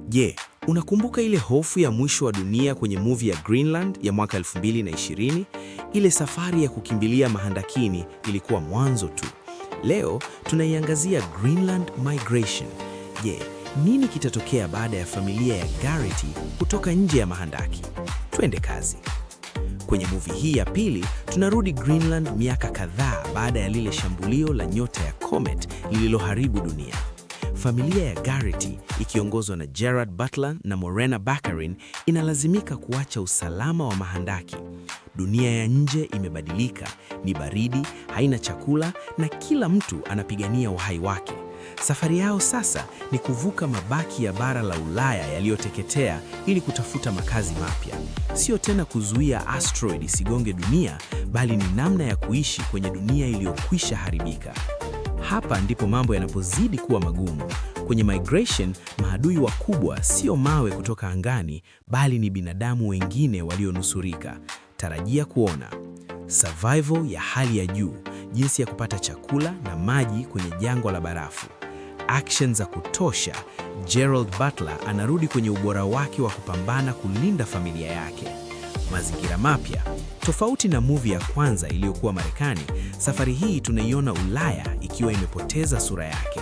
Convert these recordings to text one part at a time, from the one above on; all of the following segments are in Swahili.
Je, unakumbuka ile hofu ya mwisho wa dunia kwenye movie ya Greenland ya mwaka 2020? Ile safari ya kukimbilia mahandakini ilikuwa mwanzo tu. Leo tunaiangazia Greenland Migration. Je, nini kitatokea baada ya familia ya Garrity kutoka nje ya mahandaki? Twende kazi. Kwenye movie hii ya pili, tunarudi Greenland miaka kadhaa baada ya lile shambulio la nyota ya comet lililoharibu dunia. Familia ya Garrity ikiongozwa na Gerard Butler na Morena Baccarin inalazimika kuacha usalama wa mahandaki. Dunia ya nje imebadilika, ni baridi, haina chakula na kila mtu anapigania uhai wake. Safari yao sasa ni kuvuka mabaki ya bara la Ulaya yaliyoteketea ili kutafuta makazi mapya. Sio tena kuzuia asteroid isigonge dunia, bali ni namna ya kuishi kwenye dunia iliyokwisha haribika. Hapa ndipo mambo yanapozidi kuwa magumu. Kwenye Migration, maadui wakubwa sio mawe kutoka angani, bali ni binadamu wengine walionusurika. Tarajia kuona survival ya hali ya juu, jinsi ya kupata chakula na maji kwenye jangwa la barafu. Action za kutosha. Gerald Butler anarudi kwenye ubora wake wa kupambana kulinda familia yake. Mazingira mapya. Tofauti na movie ya kwanza iliyokuwa Marekani, safari hii tunaiona Ulaya ikiwa imepoteza sura yake.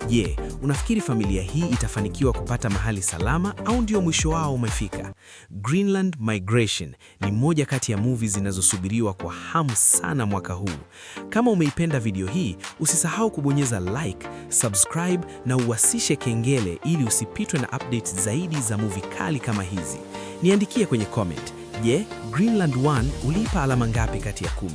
Je, unafikiri familia hii itafanikiwa kupata mahali salama au ndio mwisho wao umefika? Greenland Migration ni moja kati ya movie zinazosubiriwa kwa hamu sana mwaka huu. Kama umeipenda video hii, usisahau kubonyeza like, subscribe na uwasishe kengele ili usipitwe na updates zaidi za movie kali kama hizi. Niandikie kwenye comment. Je, Greenland 1 uliipa alama ngapi kati ya 10?